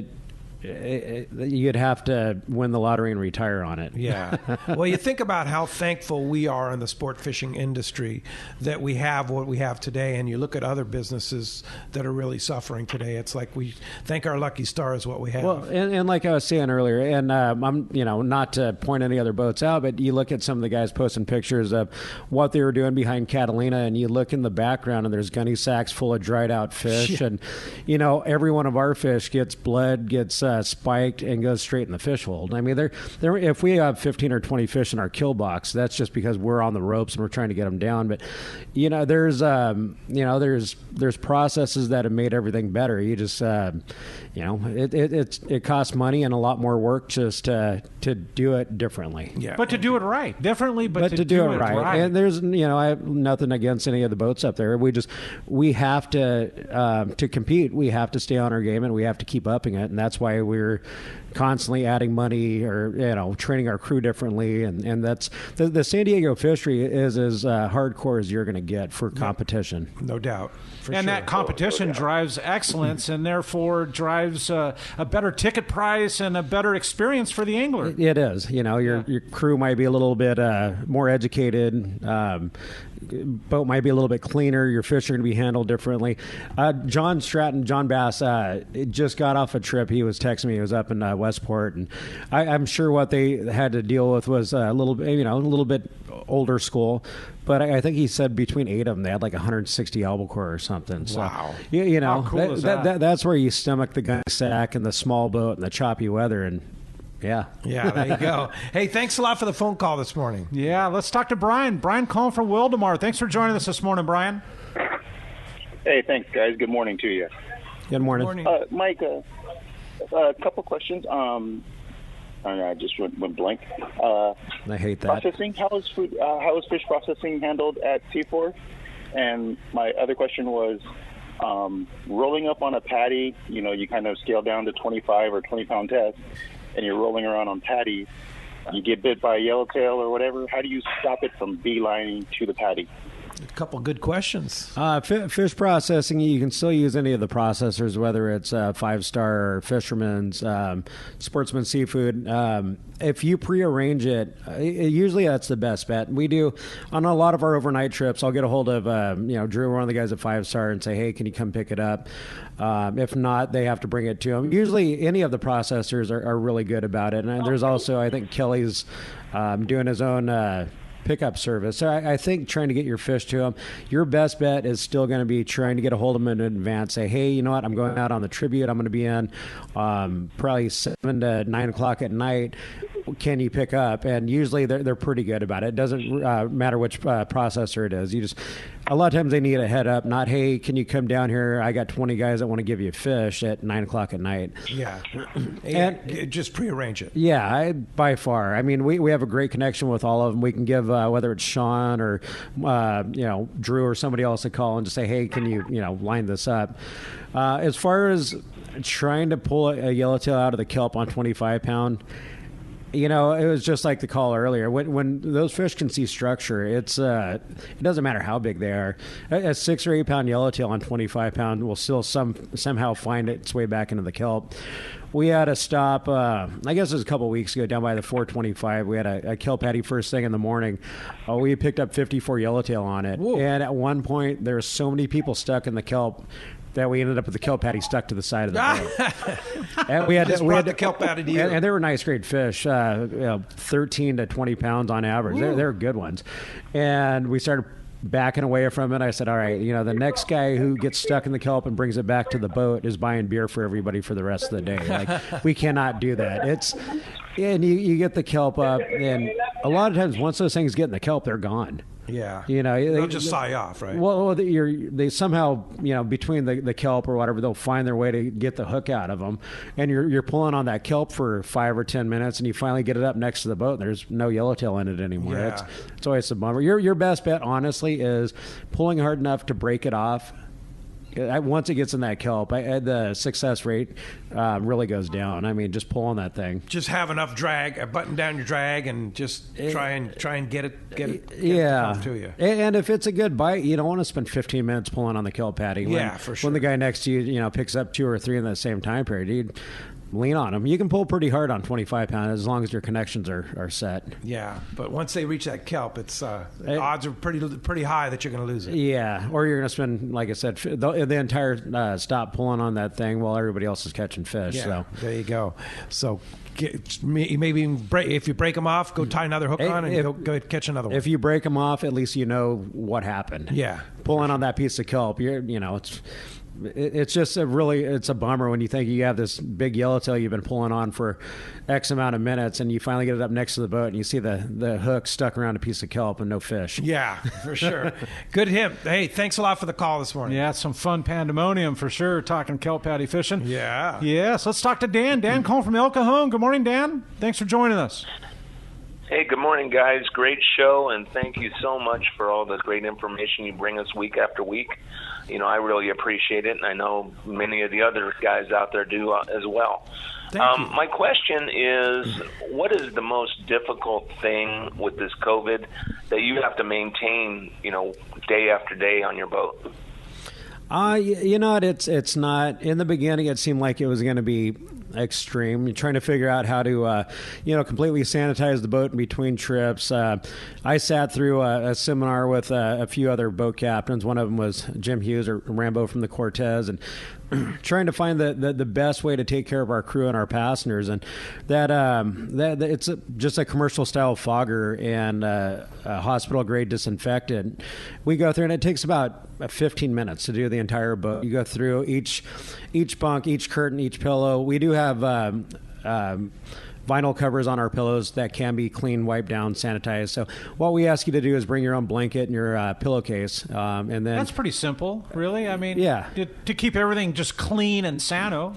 you'd have to win the lottery and retire on it. Yeah. Well, you think about how thankful we are in the sport fishing industry that we have what we have today, and you look at other businesses that are really suffering today. It's like we thank our lucky stars what we have. Well, and like I was saying earlier, and I'm not to point any other boats out, but you look at some of the guys posting pictures of what they were doing behind Catalina, and you look in the background, and there's gunny sacks full of dried out fish, and every one of our fish gets spiked and goes straight in the fish hold. I mean, if we have 15 or 20 fish in our kill box, that's just because we're on the ropes and we're trying to get them down. But there's processes that have made everything better. You just it costs money and a lot more work just to do it differently. Yeah, but to do it right, differently, but to do it right. And there's I have nothing against any of the boats up there. We have to compete. We have to stay on our game and we have to keep upping it, and that's why why we're constantly adding money or training our crew differently, and that's the San Diego fishery is as hardcore as you're going to get for competition. No doubt. And that competition drives excellence, and therefore drives a better ticket price and a better experience for the angler. It is. Your crew might be a little bit more educated. Boat might be a little bit cleaner. Your fish are going to be handled differently. John Bass, just got off a trip. He was texting me. He was up in Westport, and I'm sure what they had to deal with was a little bit older school. But I think he said between 8 of them, they had like 160 albacore or something. So, wow. How cool is that? That's where you stomach the gun sack and the small boat and the choppy weather. And yeah, there you go. Hey, thanks a lot for the phone call this morning. Yeah, let's talk to Brian. Brian calling from Wildemar. Thanks for joining us this morning, Brian. Hey, thanks, guys. Good morning to you. Good morning. Mike, a couple questions. I just went blank. I hate that. Processing. How is fish processing handled at Seaford? And my other question was rolling up on a patty. You kind of scale down to 25 or 20-pound test, and you're rolling around on patties. You get bit by a yellowtail or whatever. How do you stop it from beelining to the patty? A couple good questions. Fish processing, you can still use any of the processors, whether it's 5-Star or Fisherman's, Sportsman Seafood. If you prearrange it, usually that's the best bet. We do, on a lot of our overnight trips, I'll get a hold of Drew, one of the guys at 5-Star, and say, hey, can you come pick it up? If not, they have to bring it to them. Usually any of the processors are really good about it. And there's also, I think Kelly's doing his own pickup service. So I think trying to get your fish to them, your best bet is still going to be trying to get a hold of them in advance. Say, hey, you know what? I'm going out on the Tribute. I'm going to be in probably 7 to 9 o'clock at night. Can you pick up? And usually they're pretty good about it. It doesn't matter which processor it is. A lot of times they need a head up, not, hey, can you come down here? I got 20 guys that want to give you a fish at 9 o'clock at night. Yeah. And just prearrange it. Yeah, by far. I mean, we have a great connection with all of them. We can give, whether it's Sean or, Drew or somebody else a call and just say, hey, can you, line this up? As far as trying to pull a yellowtail out of the kelp on 25-pound, it was just like the call earlier. When those fish can see structure, it doesn't matter how big they are. A 6 or 8 pound yellowtail on 25-pound will still somehow find its way back into the kelp. We had a stop, I guess it was a couple of weeks ago, down by the 425. We had a kelp patty first thing in the morning. We picked up 54 yellowtail on it. Whoa. And at one point, there were so many people stuck in the kelp that we ended up with the kelp patty stuck to the side of the boat. And we had the kelp patty to you. And they were nice, great fish, 13 to 20 pounds on average. They're good ones. And we started backing away from it. I said, all right, the next guy who gets stuck in the kelp and brings it back to the boat is buying beer for everybody for the rest of the day. Like, we cannot do that. And you get the kelp up, and a lot of times once those things get in the kelp, they're gone. Yeah. They'll just sigh off, right? Well, they somehow, between the kelp or whatever, they'll find their way to get the hook out of them. And you're pulling on that kelp for 5 or 10 minutes, and you finally get it up next to the boat, and there's no yellowtail in it anymore. Yeah. It's always a bummer. Your best bet, honestly, is pulling hard enough to break it off. Once it gets in that kelp, the success rate really goes down. I mean, just pulling that thing. Just have enough drag, button down your drag, and just try and get it to you. And if it's a good bite, you don't want to spend 15 minutes pulling on the kelp patty. For sure. When the guy next to you, picks up 2 or 3 in the same time period, you lean on them. You can pull pretty hard on 25-pound as long as your connections are set. Yeah, but once they reach that kelp, it's odds are pretty high that you're going to lose it. Yeah, or you're going to spend, like I said, the entire stop pulling on that thing while everybody else is catching fish. Yeah, so there you go. So maybe if you break them off, go tie another hook on and go catch another one. If you break them off, at least you know what happened. Yeah, pulling on that piece of kelp, it's just it's a bummer when you think you have this big yellowtail you've been pulling on for X amount of minutes, and you finally get it up next to the boat, and you see the hook stuck around a piece of kelp and no fish. Yeah, for sure. Good him. Hey, thanks a lot for the call this morning. Yeah, some fun pandemonium for sure, talking kelp patty fishing. Yeah. Yes, let's talk to Dan. Dan calling from El Cajon. Good morning, Dan. Thanks for joining us. Hey, good morning, guys. Great show, and thank you so much for all the great information you bring us week after week. I really appreciate it, and I know many of the other guys out there do as well. My question is, what is the most difficult thing with this COVID that you have to maintain, day after day on your boat? It's not. In the beginning, it seemed like it was going to be extreme. You're trying to figure out how to, completely sanitize the boat in between trips. I sat through a seminar with a few other boat captains. one of them was Jim Hughes, or Rambo from the Cortez, and trying to find the best way to take care of our crew and our passengers, and that it's just a commercial style fogger and a hospital grade disinfectant. We go through, and it takes about 15 minutes to do the entire boat. You go through each bunk, each curtain, each pillow. We do have vinyl covers on our pillows that can be clean, wiped down, sanitized. So what we ask you to do is bring your own blanket and your pillowcase, and then that's pretty simple, really. I mean, yeah, to keep everything just clean and sano.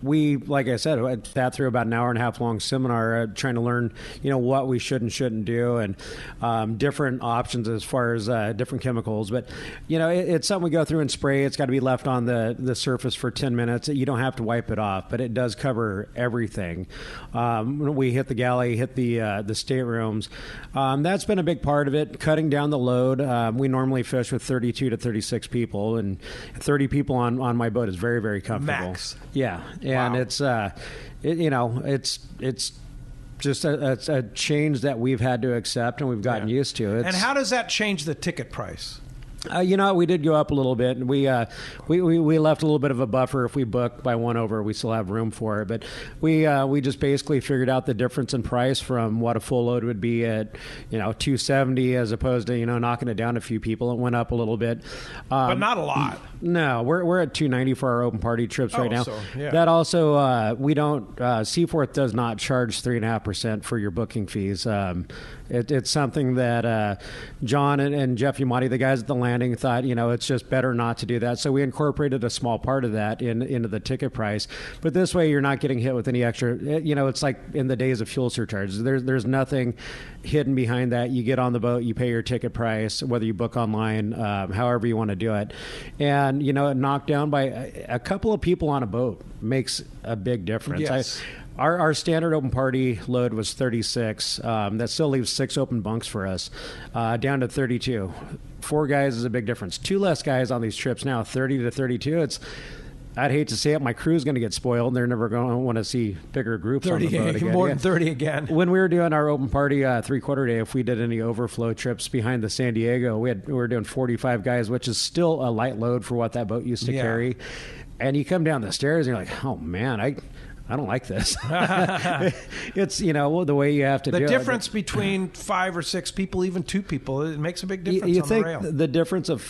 We, like I said, I sat through about an hour and a half long seminar trying to learn, what we should and shouldn't do, and different options as far as different chemicals. But it's something we go through and spray. It's got to be left on the surface for 10 minutes. You don't have to wipe it off, but it does cover everything. We hit the galley, hit the staterooms. That's been a big part of it, cutting down the load. We normally fish with 32 to 36 people, and 30 people on my boat is very, very comfortable. Max. Yeah, and wow. It's just a change that we've had to accept and we've gotten used to. And how does that change the ticket price? We did go up a little bit, and we left a little bit of a buffer. If we book by one over, we still have room for it. But we just basically figured out the difference in price from what a full load would be at $270 as opposed to knocking it down a few people. It went up a little bit, but not a lot. No, we're at $290 for our open party trips right now. So, yeah. That also we don't. Seaforth does not charge 3.5% for your booking fees. It's something that John and Jeff Yamati, the guys at the landing, thought, it's just better not to do that. So we incorporated a small part of that into the ticket price. But this way, you're not getting hit with any extra. It's like in the days of fuel surcharges. There's nothing hidden behind that. You get on the boat, you pay your ticket price, whether you book online, however you want to do it. And, it knocked down by a couple of people on a boat makes a big difference. Yes. Our standard open party load was 36. That still leaves 6 open bunks for us, down to 32. 4 guys is a big difference. 2 less guys on these trips now, 30 to 32. I'd hate to say it, my crew's going to get spoiled. They're never going to want to see bigger groups on the boat again. More than 30 again. When we were doing our open party 3/4 day, if we did any overflow trips behind the San Diego, we were doing 45 guys, which is still a light load for what that boat used to carry. And you come down the stairs and you're like, oh man, I don't like this. It's, the way you have to do it. The difference between 5 or 6 people, even 2 people, it makes a big difference you on think the rail. The difference of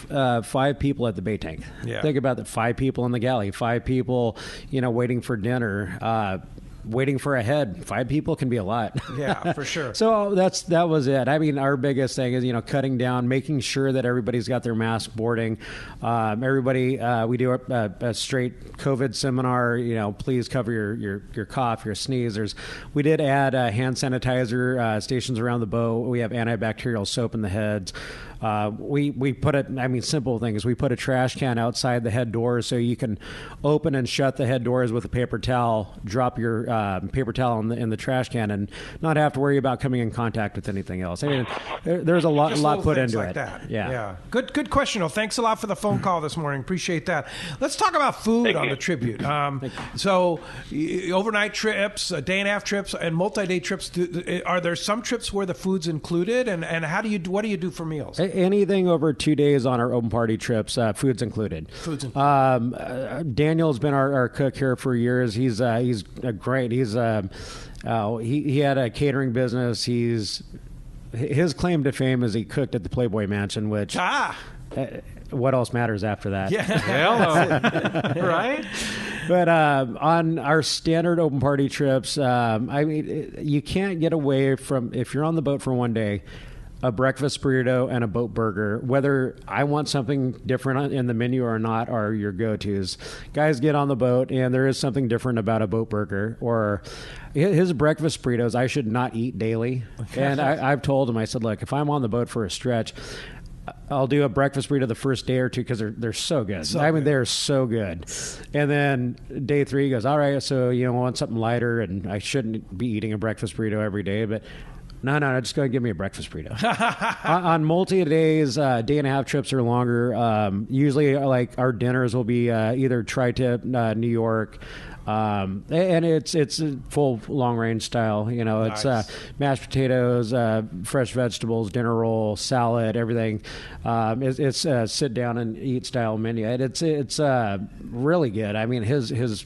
5 people at the bait tank. Yeah. Think about that. 5 people in the galley, 5 people, waiting for dinner, waiting for a head. 5 people can be a lot. Yeah, for sure. So that was it. I mean, our biggest thing is, cutting down, making sure that everybody's got their mask boarding. Everybody, we do a straight COVID seminar, please cover your cough, your sneeze. We did add hand sanitizer stations around the boat. We have antibacterial soap in the heads. We put simple things. We put a trash can outside the head doors so you can open and shut the head doors with a paper towel, drop your paper towel in the trash can, and not have to worry about coming in contact with anything else. I mean, there's a lot put into like it. That. Yeah. Good question. Thanks a lot for the phone call this morning. Appreciate that. Let's talk about food on the Tribute. So overnight trips, a day and a half trips, and multi-day trips. Are there some trips where the food's included, and what do you do for meals? Anything over 2 days on our open party trips, food's included. Daniel's been our cook here for years. He's great. He's he had a catering business. His claim to fame is he cooked at the Playboy Mansion, which what else matters after that? Yeah, right. But on our standard open party trips, you can't get away from, if you're on the boat for one day, a breakfast burrito, and a boat burger. Whether I want something different in the menu or not are your go-tos. Guys get on the boat, and there is something different about a boat burger. Or his breakfast burritos I should not eat daily. And I've told him, I said, look, if I'm on the boat for a stretch, I'll do a breakfast burrito the first day or two because they're so good. They're so good. And then day 3 he goes, all right, so I want something lighter, and I shouldn't be eating a breakfast burrito every day, but no, just go give me a breakfast burrito. On multi-days, day and a half trips or longer, usually like our dinners will be either tri-tip, New York, and it's a full long range style. It's mashed potatoes, fresh vegetables, dinner roll, salad, everything. It's a sit down and eat style menu. It's really good. I mean, his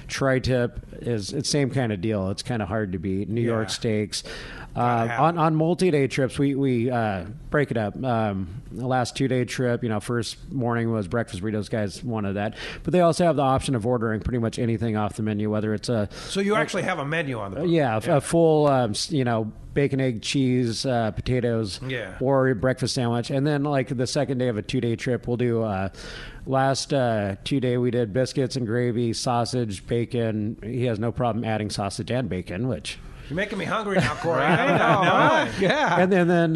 tri-tip is it's same kind of deal. It's kind of hard to beat. New York steaks. On multi-day trips, we break it up. The last 2-day trip, first morning was breakfast burritos. Guys wanted that, but they also have the option of ordering pretty much anything off the menu, whether it's a. So you actually have a menu on the boat. A full, bacon, egg, cheese, potatoes, or a breakfast sandwich, and then like the second day of a 2-day trip, we'll do. Last 2-day we did biscuits and gravy, sausage, bacon. He has no problem adding sausage and bacon, which. You're making me hungry now, Corey. I know. Yeah. And then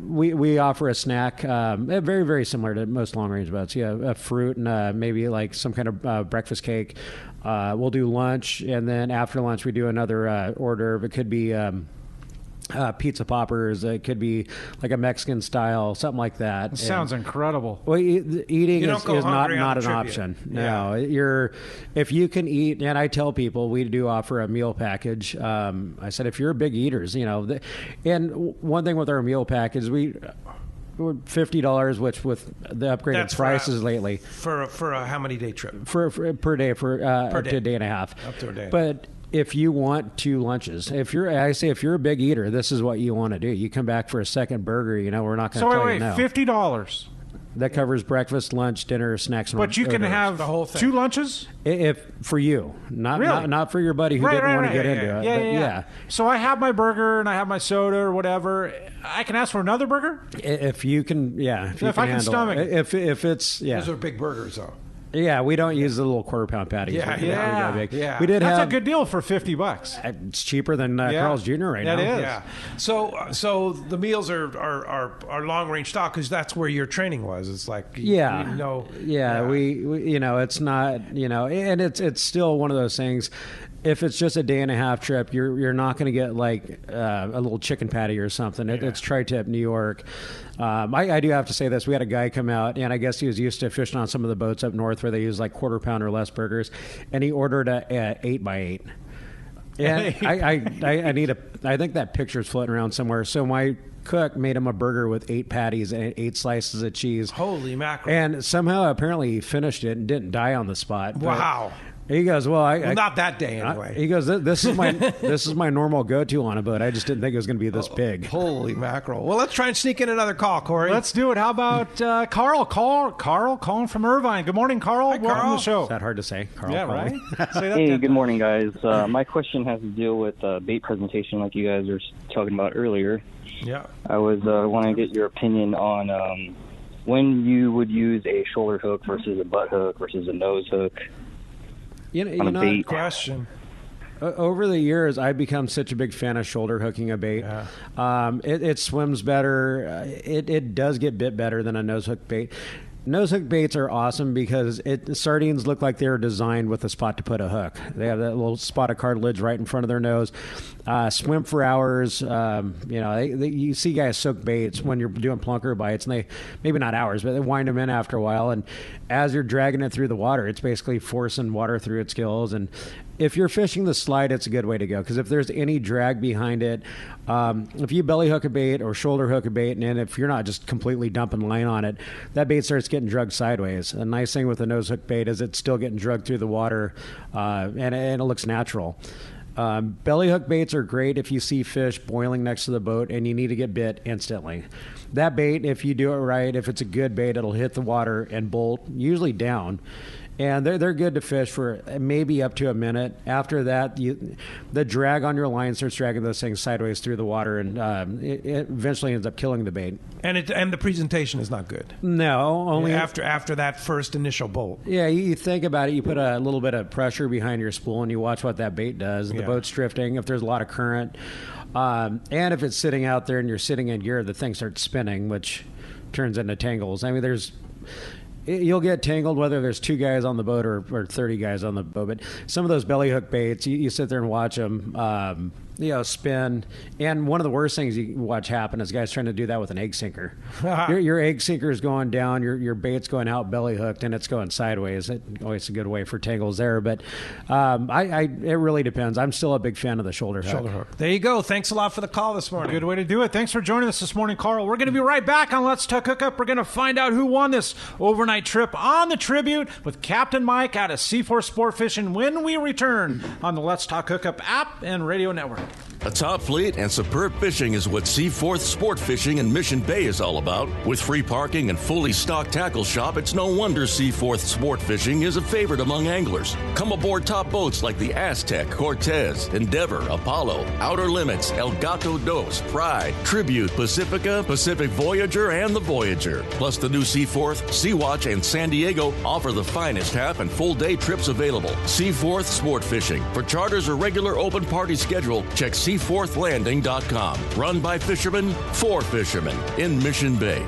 we offer a snack, very, very similar to most long-range boats. A fruit and maybe like some kind of breakfast cake. We'll do lunch, and then after lunch we do another order. It could be pizza poppers. It could be like a Mexican style, something like that. Sounds incredible. Well, eating is not an option. Yeah. No, if you can eat, and I tell people we do offer a meal package. I said if you're big eaters, and one thing with our meal package, we're $50, which with the upgraded prices lately for a how many day trip for per day up to a day and a half. Up to a day. But if you want 2 lunches, if you're a big eater, this is what you want to do. You come back for a second burger. We're not going to tell you no. $50. That covers breakfast, lunch, dinner, snacks. But you can have the whole thing. 2 lunches? If for you, not for your buddy who didn't want to get into it. Yeah. So I have my burger and I have my soda or whatever. I can ask for another burger? If you can, if I can stomach it. If it's, Those are big burgers, though. Yeah, we don't use the little quarter-pound patties. Yeah. We did That's have a good deal for $50. It's cheaper than Carl's Jr. right now. That is. Yeah. So the meals are long-range stock because that's where your training was. It's like we it's not and it's still one of those things. If it's just a day and a half trip, you're not going to get like a little chicken patty or something. It's tri-tip New York. I do have to say this. We had a guy come out, and I guess he was used to fishing on some of the boats up north where they use like quarter-pound or less burgers, and he ordered a 8x8. And I think that picture's floating around somewhere. So my cook made him a burger with 8 patties and 8 slices of cheese. Holy mackerel. And somehow apparently he finished it and didn't die on the spot. Wow. He goes, well, not that day anyway. He goes, this is my normal go-to on a boat. I just didn't think it was going to be this big. Holy mackerel! Well, let's try and sneak in another call, Corey. Let's do it. How about Carl? Carl calling from Irvine. Good morning, Carl. Hi, Welcome to the show. Is that hard to say? Carl, yeah, right. Say that hey, good morning, guys. My question has to deal with bait presentation, like you guys were talking about earlier. Yeah. I was wanting to get your opinion on when you would use a shoulder hook versus a butt hook versus a nose hook. Good question. Over the years, I've become such a big fan of shoulder hooking a bait. Yeah. It swims better. It does get bit better than a nose hook bait. Nose hook baits are awesome because sardines look like they're designed with a spot to put a hook. They have that little spot of cartilage right in front of their nose. Swim for hours. You see guys soak baits when you're doing plunker bites, and they maybe not hours, but they wind them in after a while. And as you're dragging it through the water, it's basically forcing water through its gills. And if you're fishing the slide, it's a good way to go because if there's any drag behind it, if you belly hook a bait or shoulder hook a bait, and if you're not just completely dumping line on it, that bait starts getting drugged sideways. A nice thing with a nose hook bait is it's still getting drugged through the water, and it looks natural. Belly hook baits are great if you see fish boiling next to the boat and you need to get bit instantly. That bait, if you do it right, if it's a good bait, it'll hit the water and bolt, usually down. And they're good to fish for maybe up to a minute. After that, the drag on your line starts dragging those things sideways through the water, and it eventually ends up killing the bait. And the presentation is not good. No, only after that first initial bolt. Yeah, you think about it. You put a little bit of pressure behind your spool, and you watch what that bait does. The boat's drifting. If there's a lot of current, and if it's sitting out there and you're sitting in gear, the thing starts spinning, which turns into tangles. I mean, you'll get tangled whether there's 2 guys on the boat or 30 guys on the boat. But some of those belly hook baits, you sit there and watch them, spin. And one of the worst things you watch happen is guys trying to do that with an egg sinker. Your egg sinker is going down, your bait's going out belly hooked, and it's going sideways. It's always a good way for tangles there. But it really depends. I'm still a big fan of the shoulder hook. There you go. Thanks a lot for the call this morning. Good way to do it. Thanks for joining us this morning, Carl. We're going to be right back on Let's Talk Hookup. We're going to find out who won this overnight trip on the Tribute with Captain Mike out of C4 Sport Fishing when we return on the Let's Talk Hookup app and radio network. A top fleet and superb fishing is what Seaforth Sport Fishing in Mission Bay is all about. With free parking and fully stocked tackle shop, it's no wonder Seaforth Sport Fishing is a favorite among anglers. Come aboard top boats like the Aztec, Cortez, Endeavor, Apollo, Outer Limits, El Gato Dos, Pride, Tribute, Pacifica, Pacific Voyager, and the Voyager. Plus the new Seaforth, Sea-Watch, and San Diego offer the finest half and full day trips available. Seaforth Sport Fishing. For charters or regular open party schedule, check seaforthlanding.com. Run by fishermen for fishermen in Mission Bay.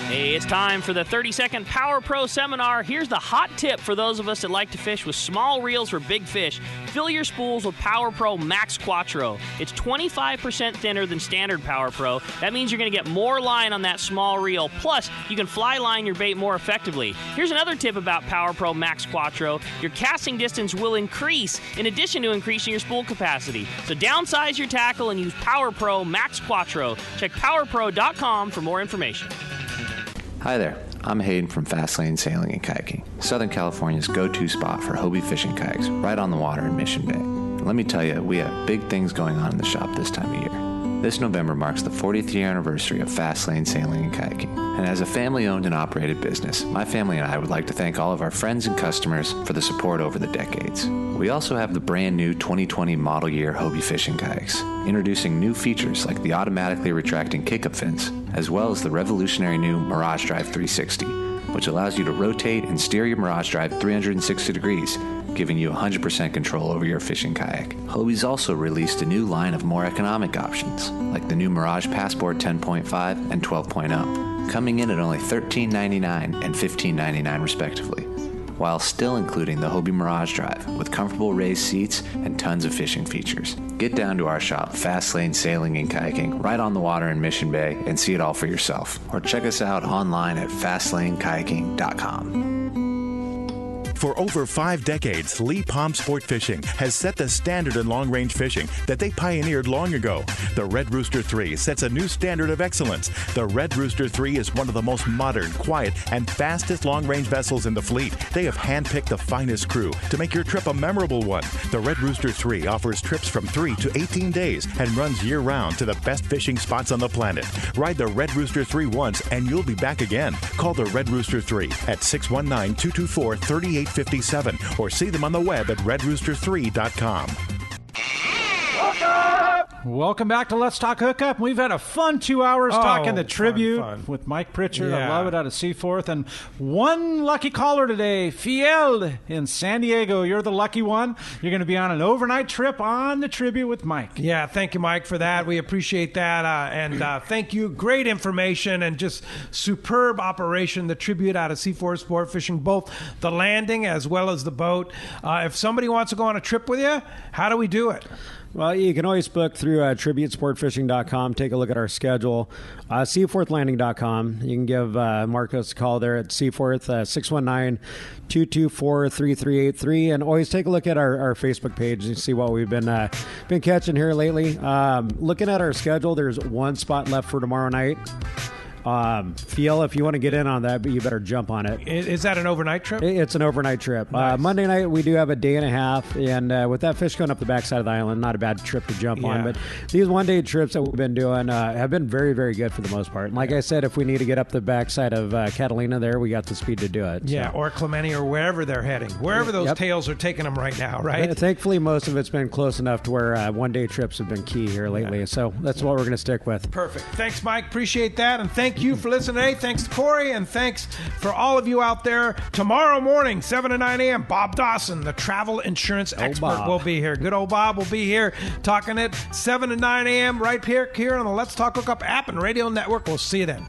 Hey, it's time for the 30-second Power Pro seminar. Here's the hot tip for those of us that like to fish with small reels for big fish. Fill your spools with Power Pro Max Quattro. It's 25% thinner than standard Power Pro. That means you're going to get more line on that small reel. Plus, you can fly line your bait more effectively. Here's another tip about Power Pro Max Quattro. Your casting distance will increase in addition to increasing your spool capacity. So downsize your tackle and use Power Pro Max Quattro. Check powerpro.com for more information. Hi there, I'm Hayden from Fastlane Sailing and Kayaking, Southern California's go-to spot for Hobie fishing kayaks, right on the water in Mission Bay. And let me tell you, we have big things going on in the shop this time of year. This November marks the 40th year anniversary of Fastlane Sailing and Kayaking. And as a family-owned and operated business, my family and I would like to thank all of our friends and customers for the support over the decades. We also have the brand new 2020 model year Hobie fishing kayaks, introducing new features like the automatically retracting kick-up fins, as well as the revolutionary new Mirage Drive 360, which allows you to rotate and steer your Mirage Drive 360 degrees, giving you 100% control over your fishing kayak. Hobie's also released a new line of more economic options, like the new Mirage Passport 10.5 and 12.0, coming in at only $13.99 and $15.99 respectively, while still including the Hobie Mirage Drive with comfortable raised seats and tons of fishing features. Get down to our shop, Fastlane Sailing and Kayaking, right on the water in Mission Bay, and see it all for yourself. Or check us out online at fastlanekayaking.com. For over 5 decades, Lee Palm Sport Fishing has set the standard in long-range fishing that they pioneered long ago. The Red Rooster 3 sets a new standard of excellence. The Red Rooster 3 is one of the most modern, quiet, and fastest long-range vessels in the fleet. They have handpicked the finest crew to make your trip a memorable one. The Red Rooster 3 offers trips from 3 to 18 days and runs year-round to the best fishing spots on the planet. Ride the Red Rooster 3 once and you'll be back again. Call the Red Rooster 3 at 619-224-3857 or see them on the web at redrooster3.com. Welcome back to Let's Talk Hookup. We've had a fun 2 hours talking the Tribute with Mike Pritchard. I love it, out of Seaforth. And one lucky caller today, Fiel in San Diego. You're the lucky one. You're going to be on an overnight trip on the Tribute with Mike. Yeah, thank you, Mike, for that. We appreciate that. And thank you. Great information and just superb operation. The Tribute out of Seaforth Sport Fishing, both the landing as well as the boat. If somebody wants to go on a trip with you, how do we do it? Well, you can always book through tributesportfishing.com. Take a look at our schedule. Seaforthlanding.com. You can give Marcos a call there at Seaforth, 619-224-3383. And always take a look at our Facebook page and see what we've been catching here lately. Looking at our schedule, there's one spot left for tomorrow night. feel. If you want to get in on that, but you better jump on it. Is that an overnight trip? It's an overnight trip. Nice. Monday night, we do have a day and a half, and with that fish going up the backside of the island, not a bad trip to jump on. But these one-day trips that we've been doing have been very, very good for the most part. And like I said, if we need to get up the backside of Catalina there, we got the speed to do it. Yeah, or Clemente or wherever they're heading. Wherever those tails are taking them right now, right? Thankfully, most of it's been close enough to where one-day trips have been key here lately. So that's what we're going to stick with. Perfect. Thanks, Mike. Appreciate that. And thank you for listening today. Thanks to Corey, and thanks for all of you out there. Tomorrow morning, 7 to 9 a.m., Bob Dawson, the travel insurance expert, will be here. Good old Bob will be here talking at 7 to 9 a.m. right here on the Let's Talk Hookup app and radio network. We'll see you then.